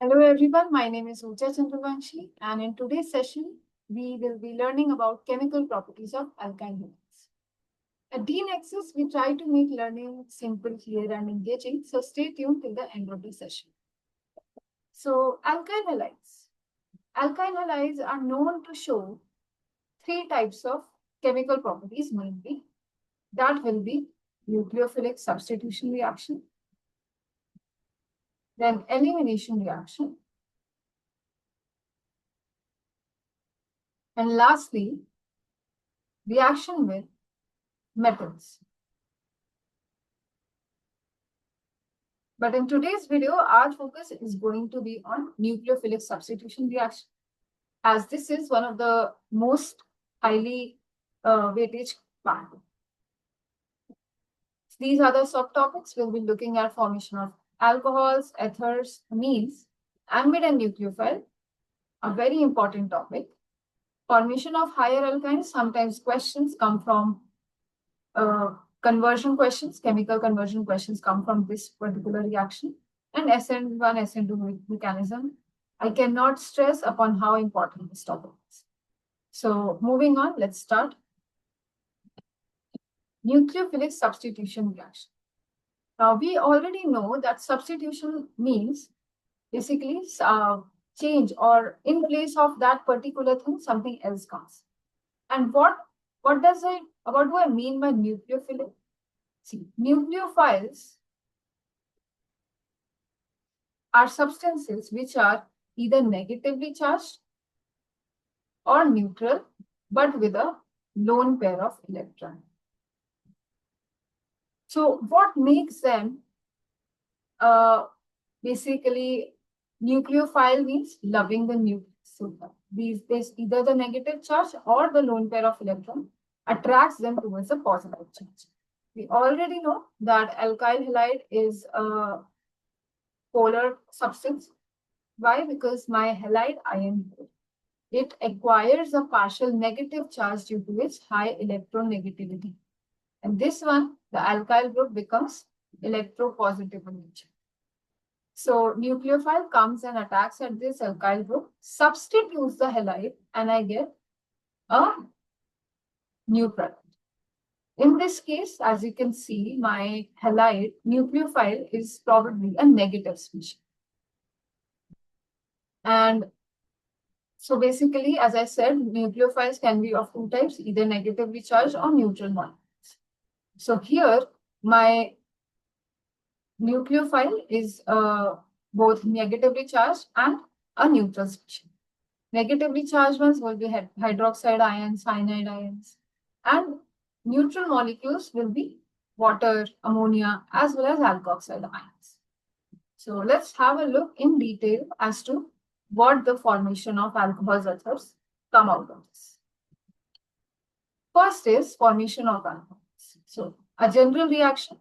Hello everyone, my name is Oorja, and in today's session, we will be learning about chemical properties of alkyl halides. At DhiNexus, we try to make learning simple, clear, and engaging, so stay tuned till the end of the session. So, alkyl halides. Alkyl halides are known to show three types of chemical properties mainly. That will be nucleophilic substitution reaction, then elimination reaction, and lastly, reaction with metals. But in today's video, our focus is going to be on nucleophilic substitution reaction, as this is one of the most highly weightage part. These are the subtopics. We'll be looking at formation of alcohols, ethers, amines, amide and nucleophile, a very important topic. Formation of higher alkynes, sometimes questions come from conversion questions, chemical conversion questions come from this particular reaction, and SN1, SN2 mechanism. I cannot stress upon how important this topic is. So moving on, let's start. Nucleophilic substitution reaction. Now we already know that substitution means basically change, or in place of that particular thing, something else comes. And what do I mean by nucleophilic? See, nucleophiles are substances which are either negatively charged or neutral, but with a lone pair of electrons. So what makes them basically nucleophile means loving the nucleus. So there's either the negative charge or the lone pair of electron attracts them towards a positive charge. We already know that alkyl halide is a polar substance. Why? Because my halide ion, it acquires a partial negative charge due to its high electronegativity. And this one, the alkyl group, becomes electropositive in nature. So nucleophile comes and attacks at this alkyl group, substitutes the halide, and I get a new product. In this case, as you can see, my halide nucleophile is probably a negative species. And so basically, as I said, nucleophiles can be of two types, either negatively charged or neutral molecules. So here, my nucleophile is both negatively charged and a neutral species. Negatively charged ones will be hydroxide ions, cyanide ions, and neutral molecules will be water, ammonia, as well as alkoxide ions. So let's have a look in detail as to what the formation of alcohols ethers come out of this. First is formation of alcohols. So a general reaction.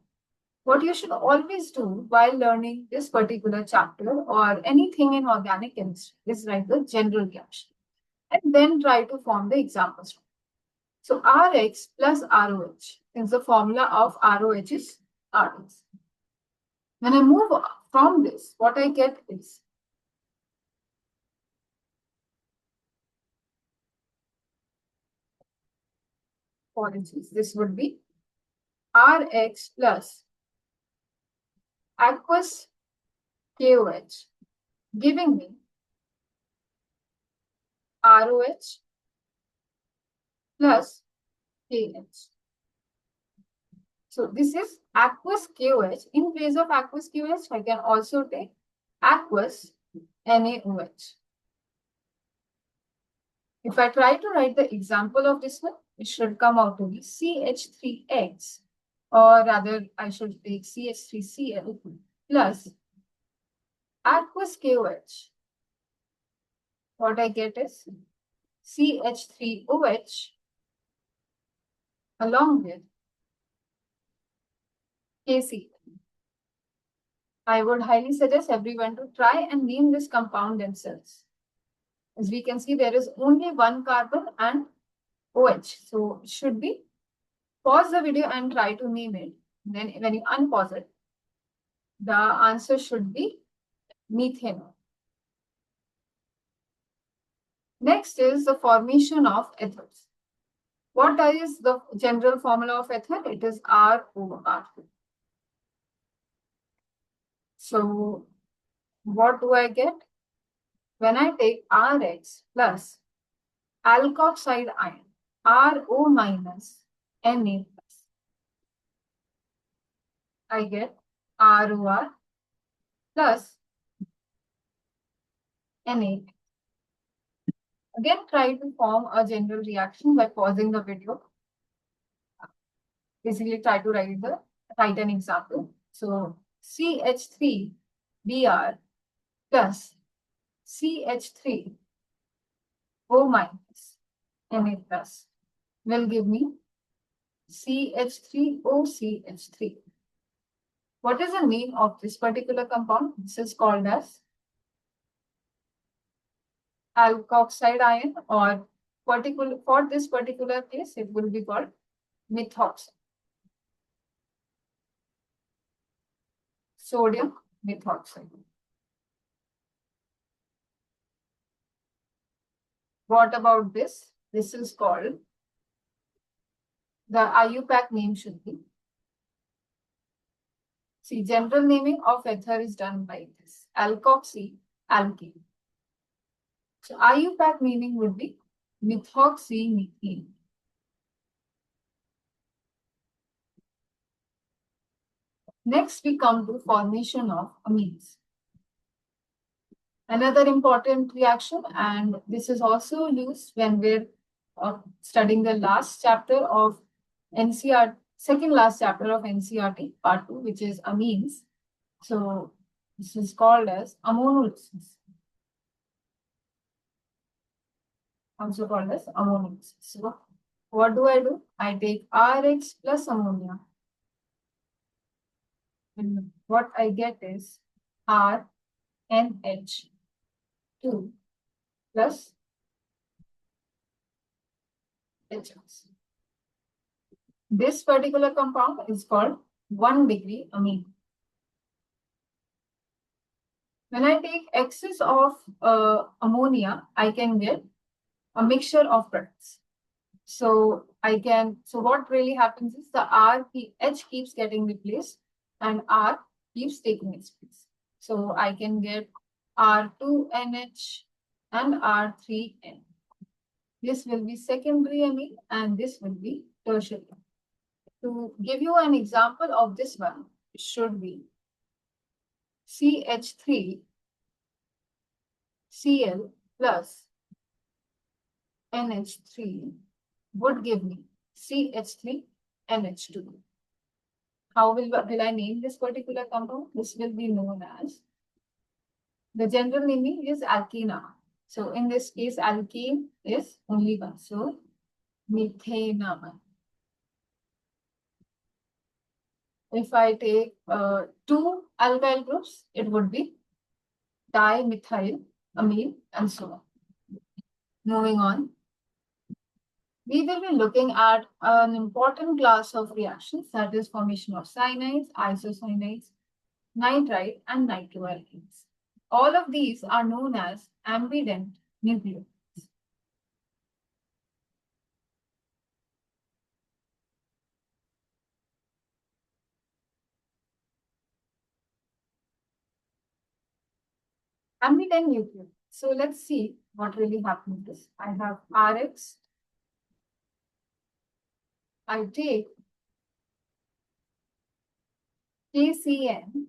What you should always do while learning this particular chapter or anything in organic chemistry is write the general reaction and then try to form the examples. So Rx plus ROH, since the formula of ROH is Rx. When I move from this, what I get is this would be Rx plus aqueous KOH, giving me ROH plus KH. So this is aqueous KOH. In place of aqueous KOH, I can also take aqueous NaOH. If I try to write the example of this one, it should come out to be CH3X, or rather I should take CH3Cl plus aqueous KOH. What I get is CH3OH along with KC. I would highly suggest everyone to try and name this compound themselves. As we can see, there is only one carbon and OH. So it should be pause the video and try to name it. Then when you unpause it, the answer should be methanol. Next is the formation of ethers. What is the general formula of ether? It is ROR. So what do I get? When I take Rx plus alkoxide ion, RO minus Na plus, I get ROR plus Na. Again, try to form a general reaction by pausing the video. Basically, try to write an example. So CH3Br plus CH3O minus Na plus will give me CH3OCH3. What is the name of this particular compound? This is called as alkoxide ion, or for this particular case, it will be called methoxide. Sodium methoxide. What about this? This is called, the IUPAC name should be. See, general naming of ether is done by this alkoxy alkene. So IUPAC meaning would be methoxymethane. Next, we come to formation of amines. Another important reaction, and this is also used when we're studying the last chapter of NCERT, second last chapter of NCERT, part 2, which is amines. So this is called as ammonolysis. Also called as ammonolysis. So what do? I take Rx plus ammonia. And what I get is RNH2 plus HS. This particular compound is called 1-degree amine. When I take excess of ammonia, I can get a mixture of products. So what really happens is the H keeps getting replaced and R keeps taking its place. So I can get R2NH and R3N. This will be secondary amine and this will be tertiary. To give you an example of this one, it should be CH3Cl plus NH3 would give me CH3NH2. How will I name this particular compound? This will be known as, the general naming is alkene. So in this case, alkene is only one. So methanamine. If I take 2 alkyl groups, it would be dimethylamine and so on. Moving on. We will be looking at an important class of reactions, that is formation of cyanides, isocyanides, nitrite, and nitroalkanes. All of these are known as ambident nucleotides. Ambident nucleotides. So let's see what really happens. This I have Rx. I take KCN,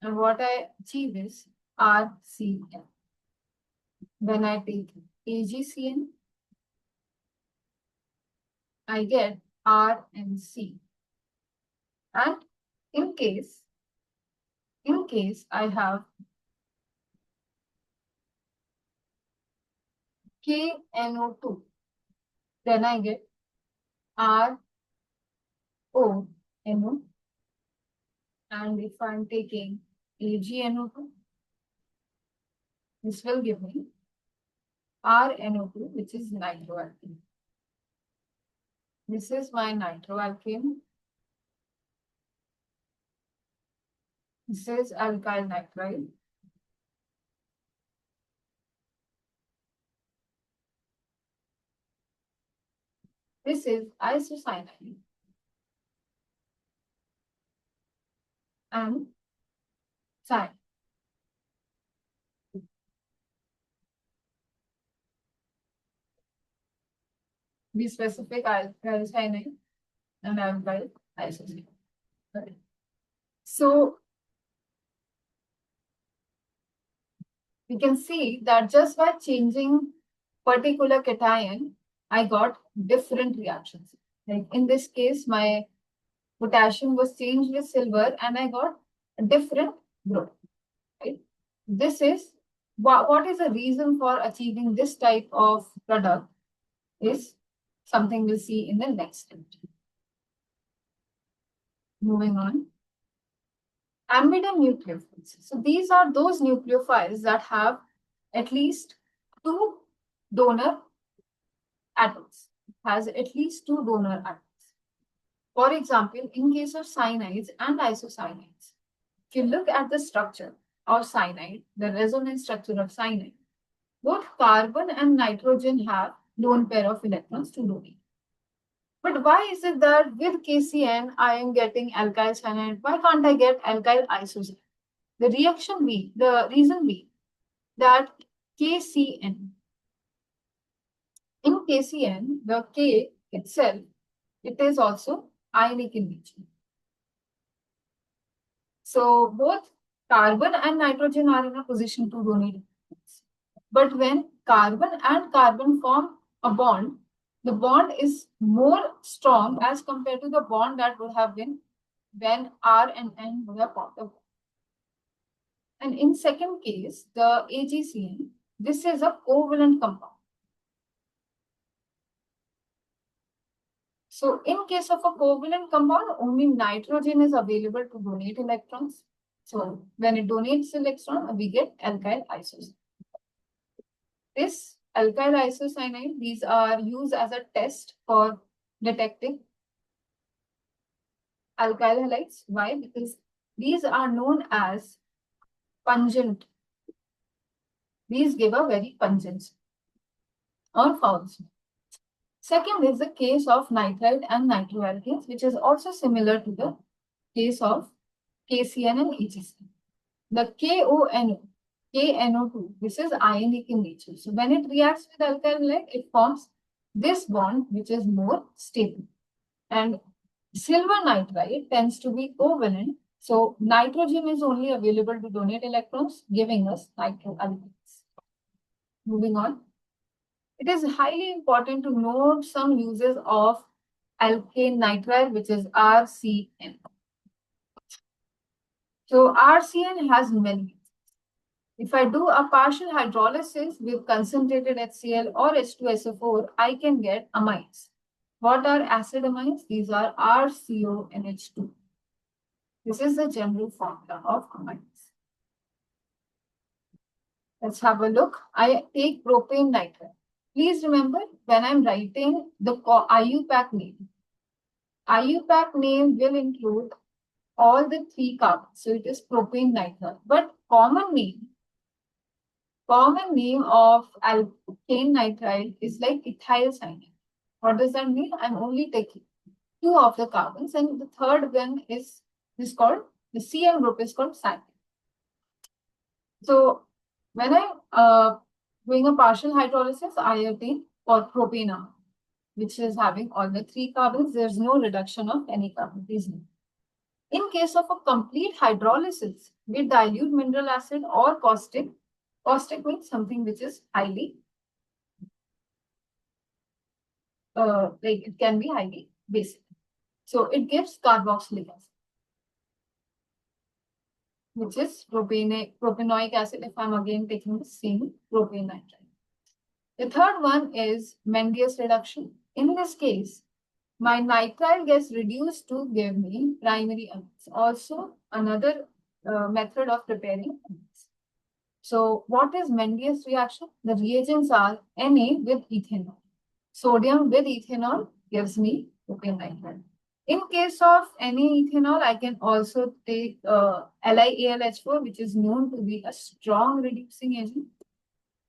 and what I achieve is RCN. Then I take AgCN, I get RNC. And in case I have KNO2, then I get RONO. And if I'm taking AgNO2, this will give me RNO2, which is nitroalkane. This is my nitroalkane. This is alkyl nitride. This is isocyanide and cyanide. Be specific, alkyl cyanide and alkyl isocyanide. Right. So we can see that just by changing particular cation, I got different reactions. Like in this case, my potassium was changed with silver and I got a different group. Right? This is what is the reason for achieving this type of product is something we'll see in the next step. Moving on. Amidon nucleophiles. So these are those nucleophiles that have at least two donor atoms. Has at least two donor atoms. For example, in case of cyanides and isocyanides, if you look at the structure of cyanide, the resonance structure of cyanide, both carbon and nitrogen have lone pair of electrons to donate. But why is it that with KCN I am getting alkyl cyanide? Why can't I get alkyl isocyanide? The reason being that KCN, in KCN, the K itself, it is also ionic in nature. So both carbon and nitrogen are in a position to donate. But when carbon and carbon form a bond, the bond is more strong as compared to the bond that would have been when R and N would have formed a bond. And in second case, the AgCN, this is a covalent compound. So in case of a covalent compound, only nitrogen is available to donate electrons. So when it donates electron, we get alkyl isocyanide. This alkyl isocyanide, these are used as a test for detecting alkyl halides. Why? Because these are known as pungent. These give a very pungent or foul smell. Second is the case of nitrite and nitroalkanes, which is also similar to the case of KCN and AgCN. The KNO2, this is ionic in nature. So when it reacts with alkyl halide, it forms this bond, which is more stable. And silver nitride tends to be covalent. So nitrogen is only available to donate electrons, giving us nitroalkanes. Moving on. It is highly important to note some uses of alkane nitrile, which is RCN. So RCN has many uses. If I do a partial hydrolysis with concentrated HCl or H2SO4, I can get amines. What are acid amines? These are RCONH2. This is the general formula of amines. Let's have a look. I take propane nitrile. Please remember, when I'm writing the IUPAC name will include all the three carbons. So it is propane nitrile. But common name of alkane nitrile is like ethyl cyanide. What does that mean? I'm only taking two of the carbons, and the third one is called, the CN group is called cyanide. So when I'm doing a partial hydrolysis, I obtain for propane, which is having all the three carbons. There's no reduction of any carbon. Please note. In case of a complete hydrolysis with dilute mineral acid or caustic, caustic means something which is highly, like it can be highly basic. So it gives carboxylic acid, which is propanoic acid, if I'm again taking the same propane nitride. The third one is Mendius reduction. In this case, my nitrile gets reduced to give me primary amines. Also, another method of preparing amines. So, what is Mendius reaction? The reagents are Na with ethanol. Sodium with ethanol gives me propane nitride. In case of any ethanol, I can also take LiAlH4, which is known to be a strong reducing agent,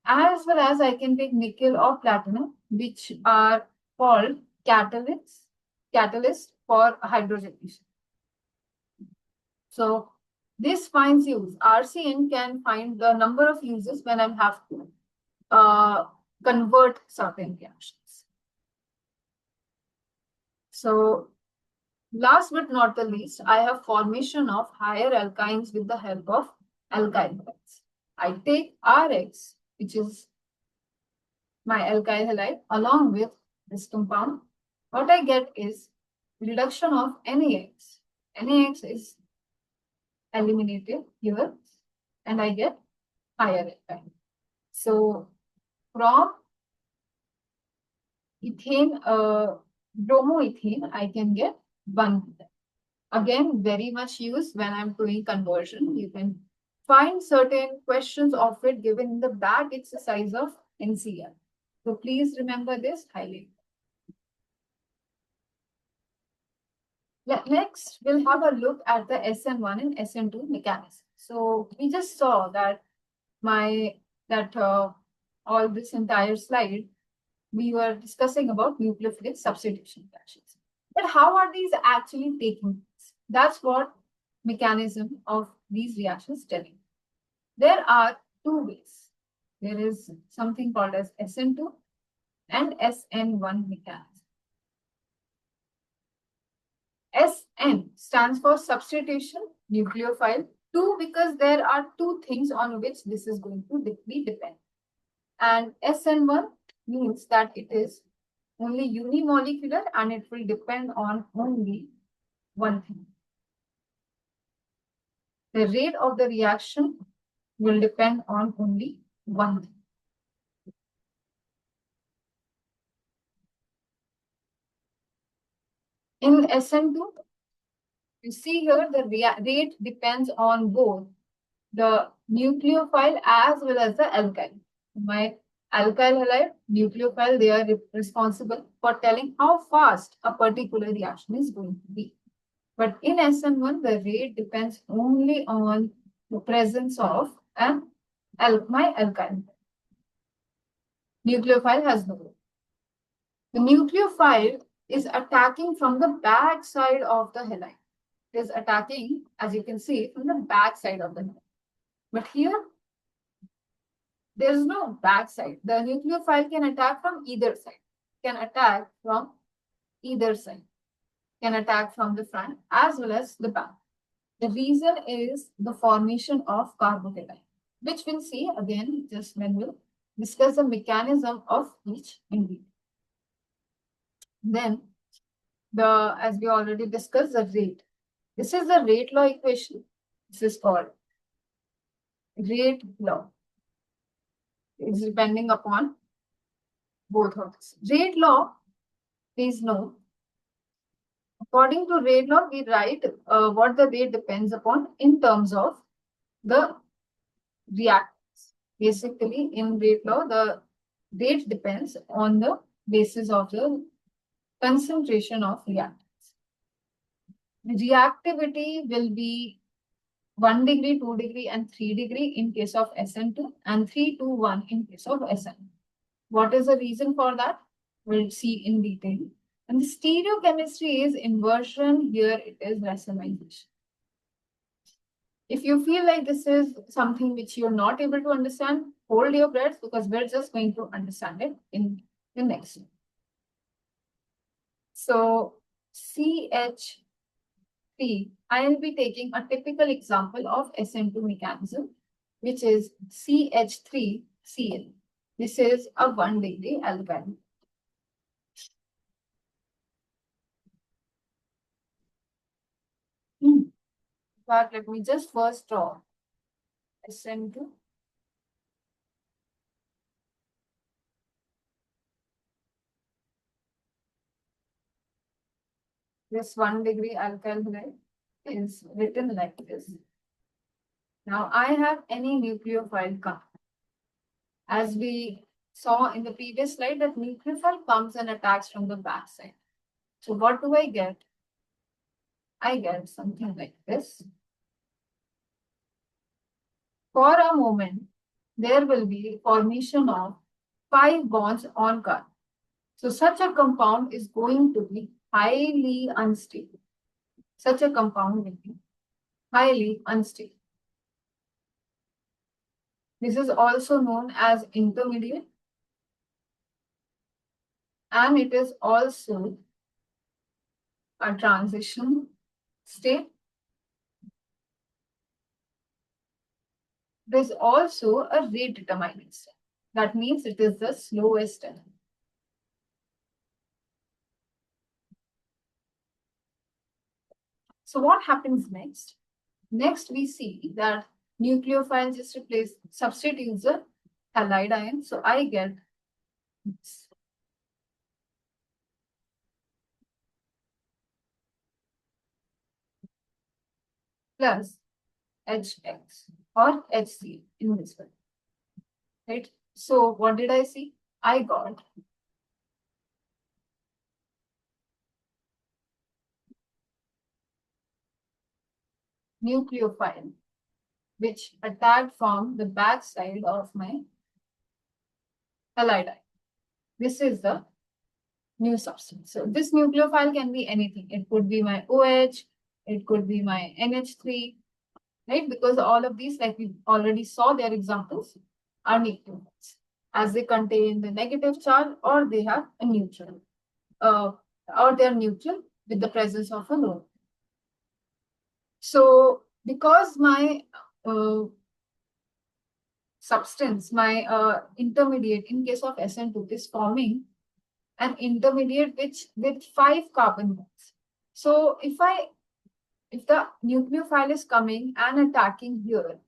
as well as I can take nickel or platinum, which are called catalyst for hydrogenation. So this finds use. RCN can find the number of uses when I have to convert certain reactions. So last but not the least, I have formation of higher alkynes with the help of alkyl halides. I take Rx, which is my alkyl halide, along with this compound. What I get is reduction of NAX. NAX is eliminated here, and I get higher alkyne. So from ethane, bromoethane, I can get 1. Again, very much used when I'm doing conversion. You can find certain questions of it given in the back exercise of NCR. So please remember this highly. Next, we'll have a look at the SN1 and SN2 mechanism. So we just saw that all this entire slide, we were discussing about nucleophilic substitution reactions. But how are these actually taking place? That's what mechanism of these reactions telling. There are 2 ways. There is something called as SN2 and SN1 mechanism. SN stands for substitution nucleophile 2 because there are 2 things on which this is going to be dependent. And SN1 means that it is only unimolecular and it will depend on only one thing. The rate of the reaction will depend on only one thing. In SN2, you see here the rate depends on both the nucleophile as well as the alkyl. My alkyl halide, nucleophile, they are responsible for telling how fast a particular reaction is going to be. But in SN1, the rate depends only on the presence of my alkyl. Nucleophile has no role. The nucleophile is attacking from the back side of the halide. It is attacking, as you can see, from the back side of the halide. But here, there is no back side. The nucleophile can attack from either side. Can attack from either side. Can attack from the front as well as the back. The reason is the formation of carbohydrate, which we'll see again just when we'll discuss the mechanism of each ingredient. Then, as we already discussed, the rate. This is the rate law equation. This is called rate law. It's depending upon both of this. Rate law, please note, according to rate law, we write what the rate depends upon in terms of the reactants. Basically, in rate law, the rate depends on the basis of the concentration of reactants. The reactivity will be 1 degree, 2 degree, and 3 degree in case of SN2 and 3 to 1 in case of SN. What is the reason for that? We'll see in detail. And the stereochemistry is inversion. Here it is racemization. If you feel like this is something which you're not able to understand, hold your breath because we're just going to understand it in the next one. So CH3, I will be taking a typical example of SN2 mechanism, which is CH3Cl. This is a 1 degree alkyl. But let me just first draw SN2. This 1 degree alkyl halide is written like this. Now I have any nucleophile come. As we saw in the previous slide, that nucleophile comes and attacks from the back side. So what do I get? I get something like this. For a moment, there will be formation of 5 bonds on carbon. So such a compound is going to be highly unstable. Such a compound will be highly unstable. This is also known as intermediate, and it is also a transition state. There is also a rate determining step. That means it is the slowest step. So what happens next? Next, we see that nucleophile just substitutes the halide ion. So I get this. Plus HX or HC in this one. Right? So what did I see? I got nucleophile, which attacked from the back side of my halide ion. This is the new substance. So this nucleophile can be anything. It could be my OH, it could be my NH3, right? Because all of these, like we already saw their examples, are nucleophiles, as they contain the negative charge or they have a neutral, or they are neutral with the presence of a lone. So because my substance, my intermediate in case of SN2 is forming an intermediate with 5 carbon bonds. So if the nucleophile is coming and attacking here,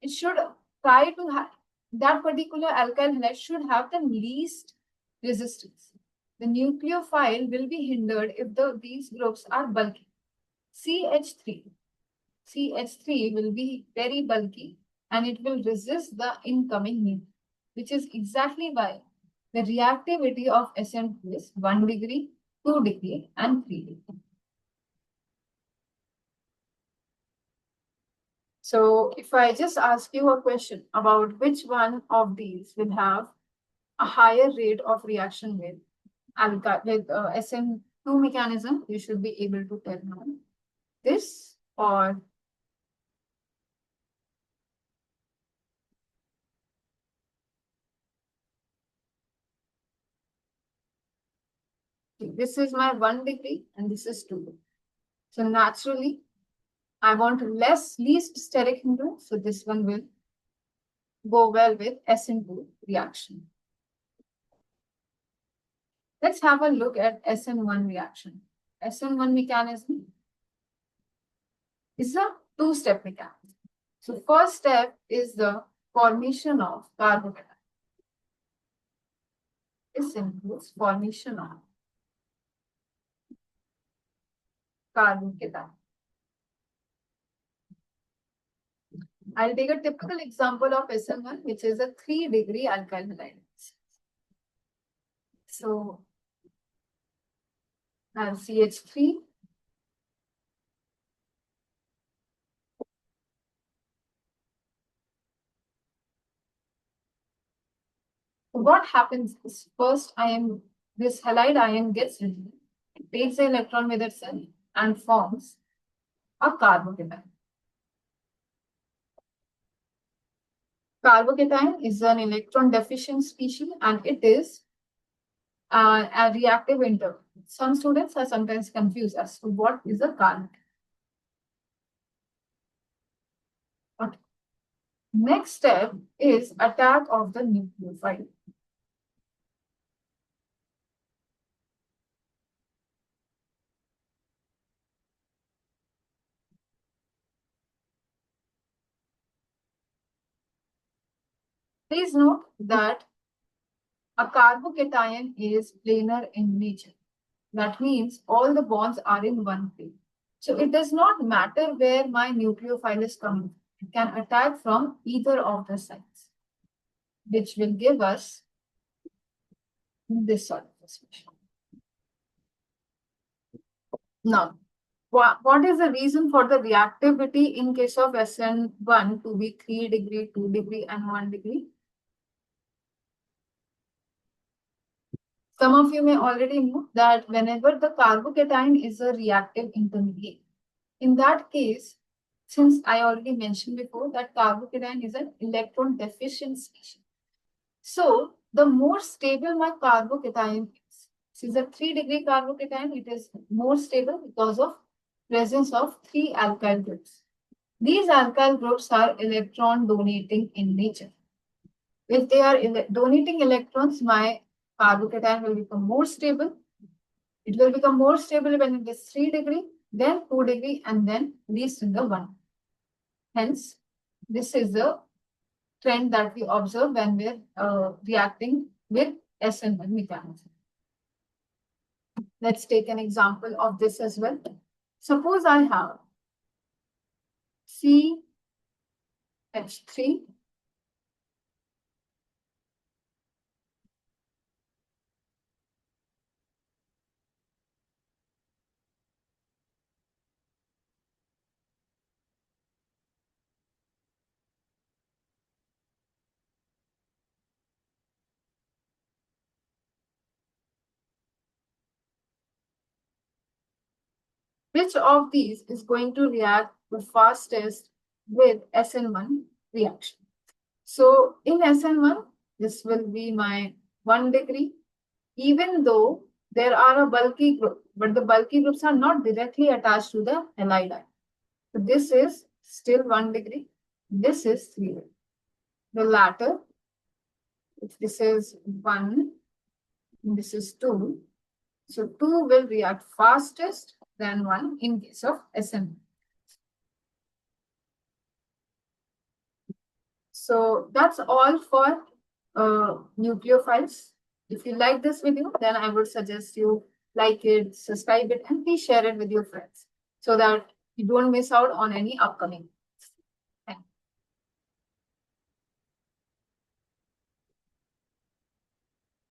it should try to have that particular alkyl halide should have the least resistance. The nucleophile will be hindered if these groups are bulky. CH3 will be very bulky and it will resist the incoming nucleophile, which is exactly why the reactivity of SN2 is 1 degree, 2 degree, and 3 degree. So if I just ask you a question about which one of these will have a higher rate of reaction with SN2 mechanism, you should be able to tell now. This or this is my 1 degree and this is 2. So naturally, I want least steric hindrance. So this one will go well with SN2 reaction. Let's have a look at SN1 reaction. SN1 mechanism is a two-step mechanism. So first step is the formation of carbocation. This includes formation of carbocation. I'll take a typical example of SN1, which is a 3 degree alkyl halide. So I'll CH3. What happens is first this halide ion gets removed, it takes the electron with itself and forms a carbocation. Carbocation is an electron deficient species and it is a reactive interval. Some students are sometimes confused as to what is a carbocation. Okay. Next step is attack of the nucleophile. Please note that a carbocation is planar in nature. That means all the bonds are in one plane. So it does not matter where my nucleophile is coming. It can attack from either of the sides, which will give us this sort of expression. Now, what is the reason for the reactivity in case of SN1 to be 3 degree, 2 degree, and 1 degree? Some of you may already know that whenever the carbocation is a reactive intermediate, in that case, since I already mentioned before that carbocation is an electron deficient species. So the more stable my carbocation is, since a 3-degree carbocation, it is more stable because of presence of 3 alkyl groups. These alkyl groups are electron donating in nature. If they are donating electrons, my carbocation will become more stable. It will become more stable when it is 3-degree, then 2-degree, and then least in the 1. Hence, this is the trend that we observe when we're reacting with SN1 mechanism. Let's take an example of this as well. Suppose I have CH3 Which of these is going to react the fastest with SN1 reaction? So in SN1, this will be my 1-degree, even though there are a bulky group, but the bulky groups are not directly attached to the halide. So this is still 1-degree. This is 3-degree. The latter, if this is 1, this is 2. So 2 will react fastest than 1 in case of SN1. So that's all for nucleophiles. If you like this video, then I would suggest you like it, subscribe it, and please share it with your friends so that you don't miss out on any upcoming.